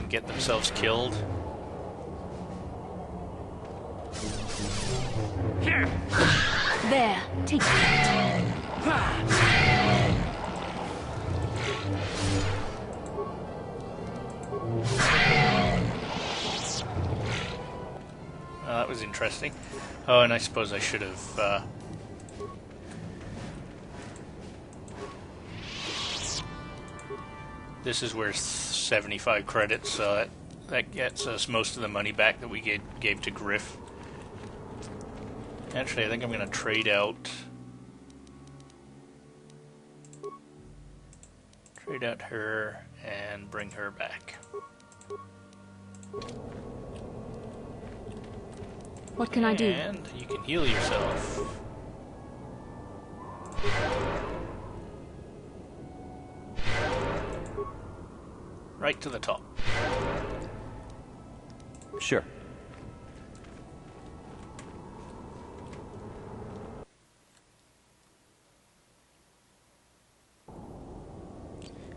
and get themselves killed. There, take that. That was interesting. Oh, and I suppose I should have... This is worth 75 credits, so that gets us most of the money back that we gave to Griff. Actually, I think I'm going to trade out her and bring her back. What can I do? And you can heal yourself. Right to the top. Sure.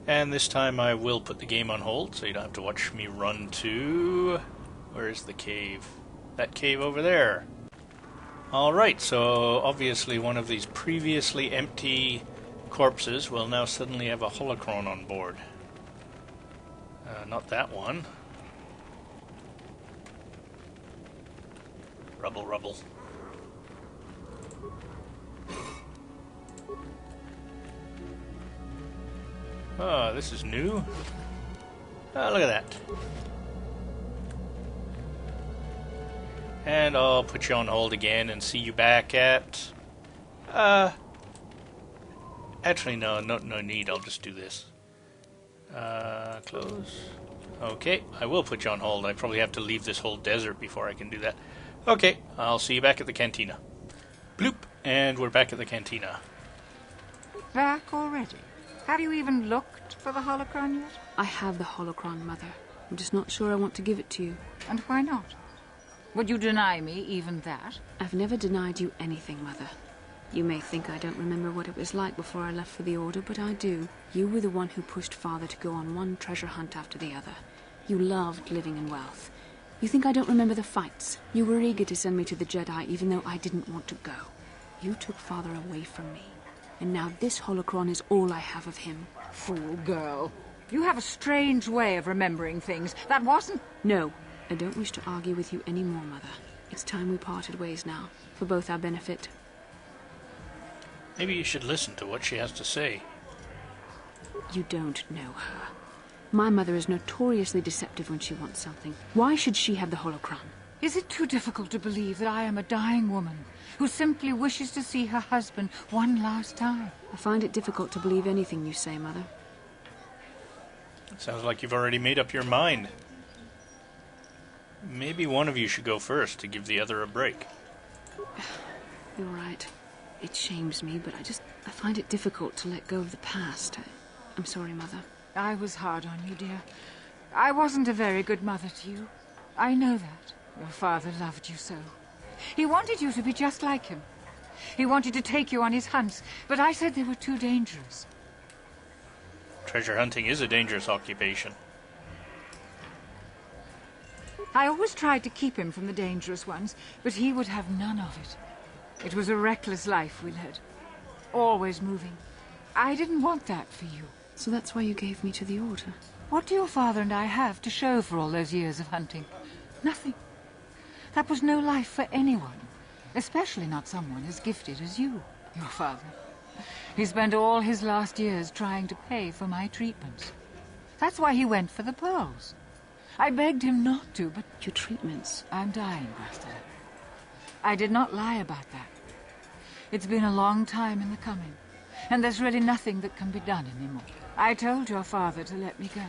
And this time I will put the game on hold, so you don't have to watch me run to... Where is the cave? That cave over there. Alright, so obviously one of these previously empty corpses will now suddenly have a holocron on board. Not that one. Rubble, rubble. Oh, this is new. Oh, look at that. And I'll put you on hold again and see you back at... Actually, no need. I'll just do this. Close. Okay, I will put you on hold. I probably have to leave this whole desert before I can do that. Okay, I'll see you back at the cantina. Bloop! And we're back at the cantina. Back already? Have you even looked for the holocron yet? I have the holocron, Mother. I'm just not sure I want to give it to you. And why not? Would you deny me even that? I've never denied you anything, Mother. You may think I don't remember what it was like before I left for the Order, but I do. You were the one who pushed Father to go on one treasure hunt after the other. You loved living in wealth. You think I don't remember the fights? You were eager to send me to the Jedi even though I didn't want to go. You took Father away from me. And now this holocron is all I have of him. Fool girl. You have a strange way of remembering things. That wasn't... No, I don't wish to argue with you anymore, Mother. It's time we parted ways now, for both our benefit. Maybe you should listen to what she has to say. You don't know her. My mother is notoriously deceptive when she wants something. Why should she have the holocron? Is it too difficult to believe that I am a dying woman who simply wishes to see her husband one last time? I find it difficult to believe anything you say, Mother. It sounds like you've already made up your mind. Maybe one of you should go first to give the other a break. You're right. It shames me, but I find it difficult to let go of the past. I'm sorry, Mother. I was hard on you, dear. I wasn't a very good mother to you. I know that. Your father loved you so. He wanted you to be just like him. He wanted to take you on his hunts, but I said they were too dangerous. Treasure hunting is a dangerous occupation. I always tried to keep him from the dangerous ones, but he would have none of it. It was a reckless life we led. Always moving. I didn't want that for you. So that's why you gave me to the Order? What do your father and I have to show for all those years of hunting? Nothing. That was no life for anyone. Especially not someone as gifted as you, your father. He spent all his last years trying to pay for my treatments. That's why he went for the pearls. I begged him not to, but... Your treatments? I'm dying, Bastila. I did not lie about that. It's been a long time in the coming, and there's really nothing that can be done anymore. I told your father to let me go,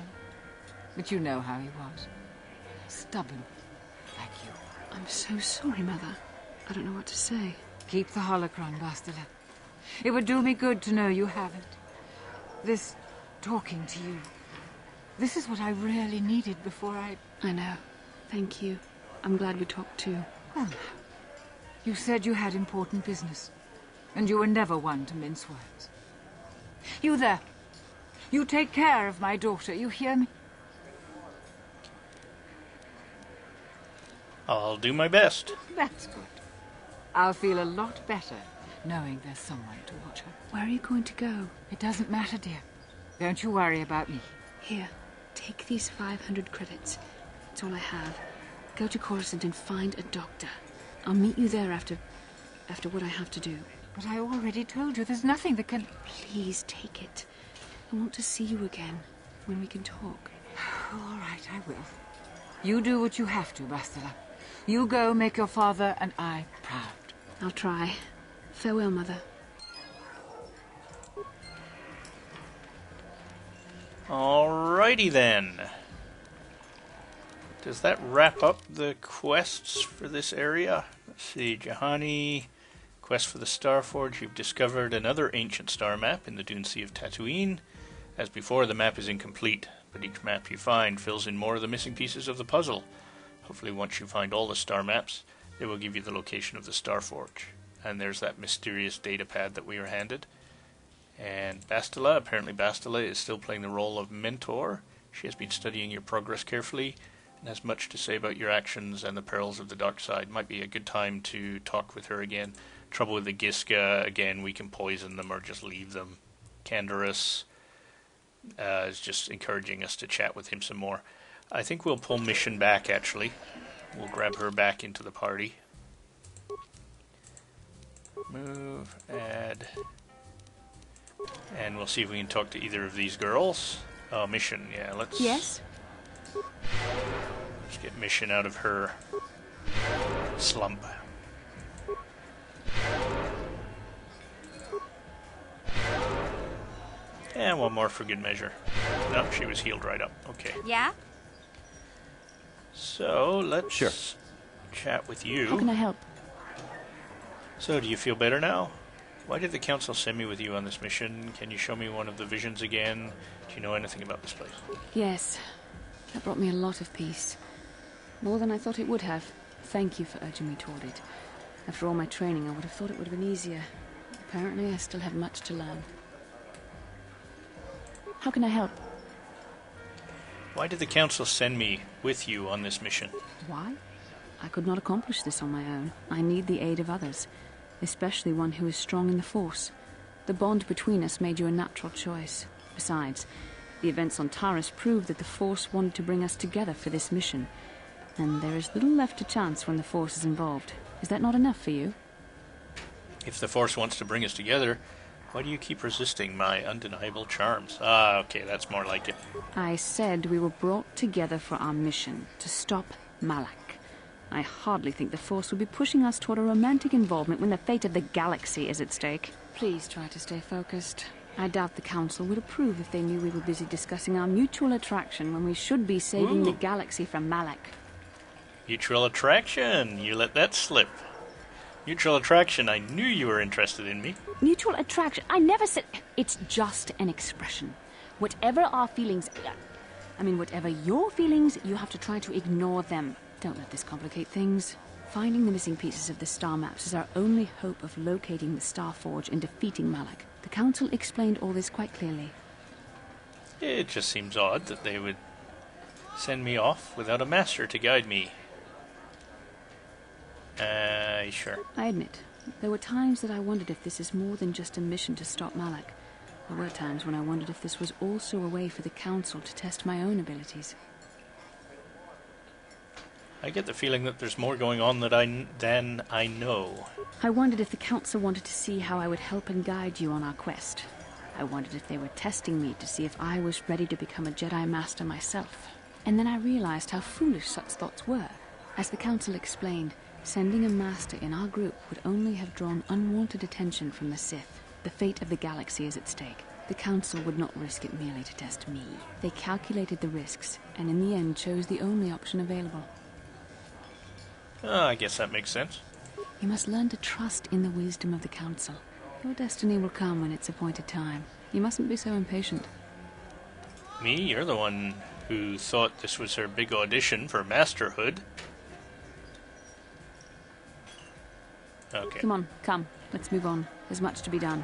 but you know how he was. Stubborn, like you. I'm so sorry, Mother. I don't know what to say. Keep the holocron, Bastila. It would do me good to know you have it. This talking to you. This is what I really needed before I know. Thank you. I'm glad we talked too. Oh, you said you had important business, and you were never one to mince words. You there. You take care of my daughter, you hear me? I'll do my best. That's good. I'll feel a lot better knowing there's someone to watch her. Where are you going to go? It doesn't matter, dear. Don't you worry about me. Here, take these 500 credits. It's all I have. Go to Coruscant and find a doctor. I'll meet you there after what I have to do. But I already told you there's nothing that can... Please take it. I want to see you again, when we can talk. All right, I will. You do what you have to, Bastila. You go make your father and I proud. I'll try. Farewell, Mother. Alrighty then. Does that wrap up the quests for this area? Let's see, Juhani, quest for the Starforge. You've discovered another ancient star map in the Dune Sea of Tatooine. As before, the map is incomplete, but each map you find fills in more of the missing pieces of the puzzle. Hopefully once you find all the star maps, they will give you the location of the Starforge. And there's that mysterious data pad that we were handed. And Bastila, apparently Bastila is still playing the role of mentor. She has been studying your progress carefully and has much to say about your actions and the perils of the dark side. Might be a good time to talk with her again. Trouble with the Giska, again, we can poison them or just leave them. Canderous is just encouraging us to chat with him some more. I think we'll pull Mission back, actually. We'll grab her back into the party. Move, add... And we'll see if we can talk to either of these girls. Oh, Mission, yeah, let's... Yes? Let's get Mission out of her slump. And one more for good measure. No, she was healed right up. Okay. Yeah? So, let's chat with you. How can I help? So, do you feel better now? Why did the council send me with you on this mission? Can you show me one of the visions again? Do you know anything about this place? Yes. That brought me a lot of peace. More than I thought it would have. Thank you for urging me toward it. After all my training, I would have thought it would have been easier. Apparently, I still have much to learn. How can I help? Why did the council send me with you on this mission? Why? I could not accomplish this on my own. I need the aid of others, especially one who is strong in the Force. The bond between us made you a natural choice. Besides, the events on Taris proved that the Force wanted to bring us together for this mission, and there is little left to chance when the Force is involved. Is that not enough for you? If the Force wants to bring us together, why do you keep resisting my undeniable charms? Ah, okay, that's more like it. I said we were brought together for our mission, to stop Malak. I hardly think the Force would be pushing us toward a romantic involvement when the fate of the galaxy is at stake. Please try to stay focused. I doubt the Council would approve if they knew we were busy discussing our mutual attraction when we should be saving the galaxy from Malak. Mutual attraction! You let that slip. Mutual attraction, I knew you were interested in me. Mutual attraction? I never said... It's just an expression. Whatever our feelings... whatever your feelings, you have to try to ignore them. Don't let this complicate things. Finding the missing pieces of the star maps is our only hope of locating the Starforge and defeating Malak. The Council explained all this quite clearly. It just seems odd that they would send me off without a master to guide me. Sure. I admit, there were times that I wondered if this is more than just a mission to stop Malak. There were times when I wondered if this was also a way for the Council to test my own abilities. I get the feeling that there's more going on than I know. I wondered if the Council wanted to see how I would help and guide you on our quest. I wondered if they were testing me to see if I was ready to become a Jedi Master myself. And then I realized how foolish such thoughts were. As the Council explained, sending a Master in our group would only have drawn unwanted attention from the Sith. The fate of the galaxy is at stake. The Council would not risk it merely to test me. They calculated the risks, and in the end chose the only option available. I guess that makes sense. You must learn to trust in the wisdom of the Council. Your destiny will come when its appointed time. You mustn't be so impatient. Me? You're the one who thought this was her big audition for masterhood. Okay. Come on, come. Let's move on. There's much to be done.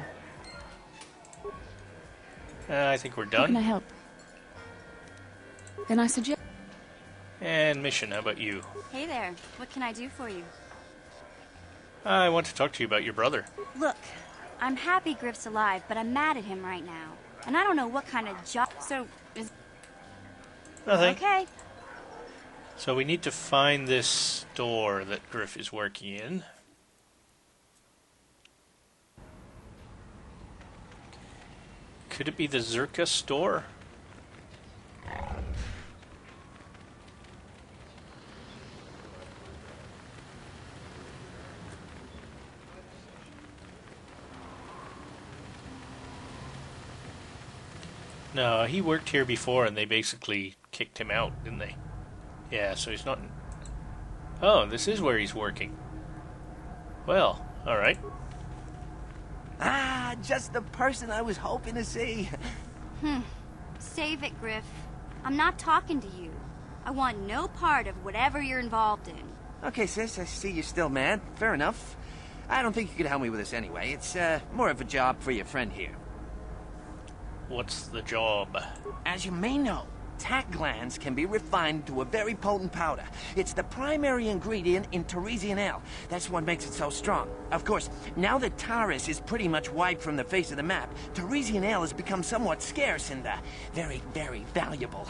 I think we're How done. can I help? Then I suggest... And Mission, how about you? Hey there. What can I do for you? I want to talk to you about your brother. Look, I'm happy Griff's alive, but I'm mad at him right now. And I don't know what kind of job... So, is... Nothing. Okay. So we need to find this store that Griff is working in. Could it be the Zerka store? No, he worked here before and they basically kicked him out, didn't they? Yeah, so he's not... Oh, this is where he's working. Well, alright. Ah, just the person I was hoping to see. Save it, Griff. I'm not talking to you. I want no part of whatever you're involved in. Okay, sis, I see you're still mad. Fair enough. I don't think you could help me with this anyway. It's more of a job for your friend here. What's the job? As you may know, tack glands can be refined to a very potent powder. It's the primary ingredient in Teresian ale. That's what makes it so strong. Of course, now that Taurus is pretty much wiped from the face of the map, Teresian ale has become somewhat scarce and very, very valuable.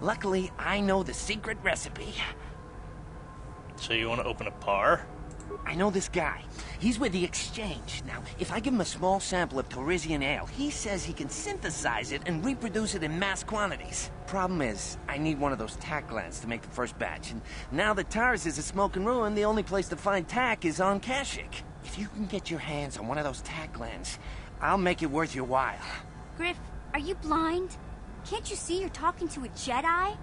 Luckily, I know the secret recipe. So you want to open a bar? I know this guy. He's with the Exchange. Now, if I give him a small sample of Teresian ale, he says he can synthesize it and reproduce it in mass quantities. Problem is, I need one of those tack glands to make the first batch, and now that Taurus is a smoking ruin, the only place to find tack is on Kashyyyk. If you can get your hands on one of those tack glands, I'll make it worth your while. Griff, are you blind? Can't you see you're talking to a Jedi?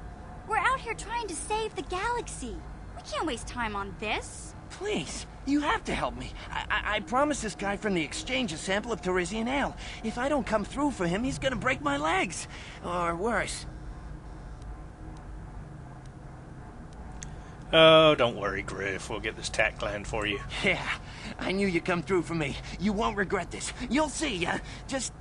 We're out here trying to save the galaxy. We can't waste time on this. Please, you have to help me. I promised this guy from the Exchange a sample of Teresian ale. If I don't come through for him, he's gonna break my legs. Or worse. Oh, don't worry, Griff. We'll get this tack gland for you. Yeah, I knew you'd come through for me. You won't regret this. You'll see. Just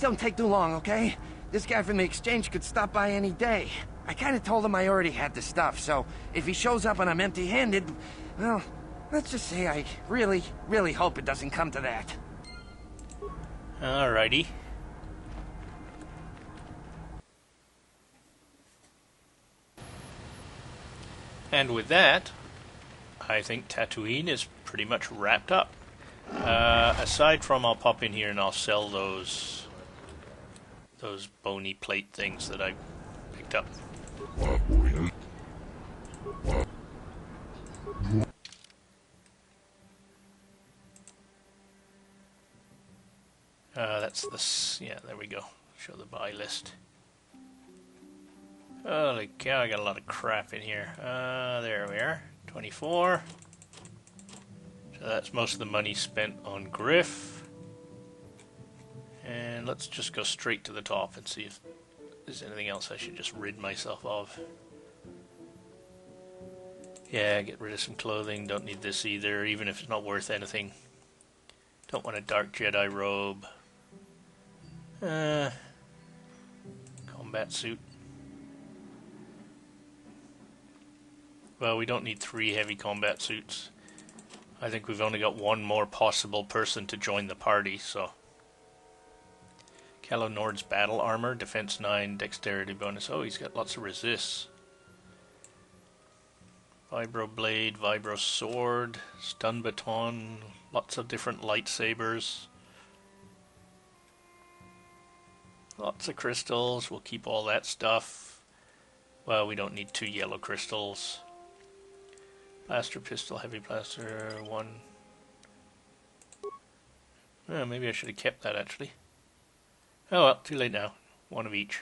don't take too long, okay? This guy from the Exchange could stop by any day. I kind of told him I already had the stuff, so if he shows up and I'm empty-handed, well, let's just say I really, really hope it doesn't come to that. Alrighty. And with that, I think Tatooine is pretty much wrapped up. Aside from I'll pop in here and I'll sell those bony plate things that I picked up. That's this. Yeah, there we go. Show the buy list. Holy cow, I got a lot of crap in here. There we are. 24. So that's most of the money spent on Griff. And let's just go straight to the top and see if there's anything else I should just rid myself of. Yeah, get rid of some clothing. Don't need this either, even if it's not worth anything. Don't want a dark Jedi robe. Combat suit. Well, we don't need 3 heavy combat suits. I think we've only got one more possible person to join the party, so... Calo Nord's battle armor, defense 9, dexterity bonus. Oh, he's got lots of resists. Vibro blade, vibro sword, stun baton, lots of different lightsabers. Lots of crystals, we'll keep all that stuff. Well, we don't need 2 yellow crystals. Blaster, pistol, heavy blaster, 1. Oh, maybe I should have kept that actually. Oh well, too late now. 1 of each.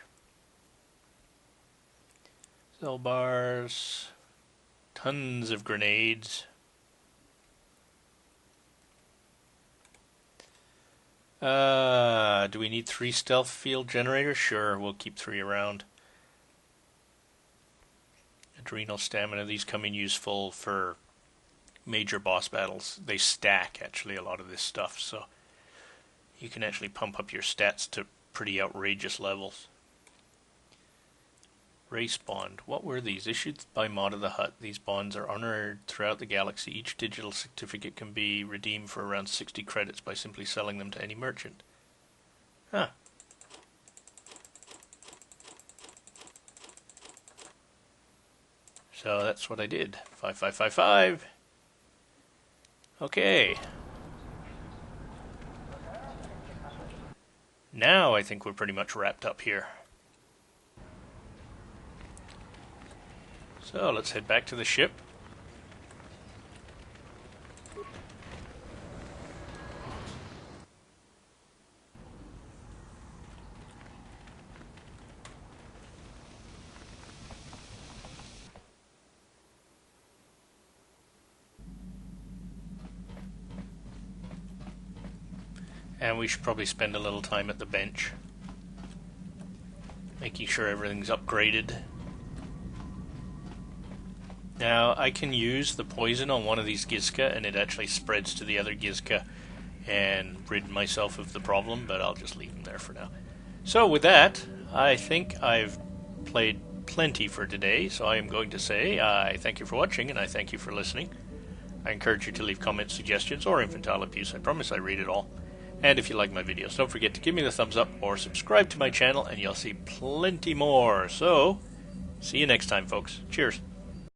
Cell bars. Tons of grenades. Do we need 3 stealth field generators? Sure, we'll keep 3 around. Adrenal stamina, these come in useful for major boss battles. They stack, actually, a lot of this stuff, so you can actually pump up your stats to pretty outrageous levels. Race bond. What were these? Issued by Mod of the Hut. These bonds are honored throughout the galaxy. Each digital certificate can be redeemed for around 60 credits by simply selling them to any merchant. Huh. So that's what I did. 5555. Okay. Now I think we're pretty much wrapped up here. So let's head back to the ship. And we should probably spend a little time at the bench, making sure everything's upgraded. Now, I can use the poison on one of these Gizka, and it actually spreads to the other Gizka and rid myself of the problem, but I'll just leave them there for now. So with that, I think I've played plenty for today, so I am going to say I thank you for watching, and I thank you for listening. I encourage you to leave comments, suggestions, or infantile abuse. I promise I read it all. And if you like my videos, don't forget to give me the thumbs up or subscribe to my channel, and you'll see plenty more. So, see you next time, folks. Cheers.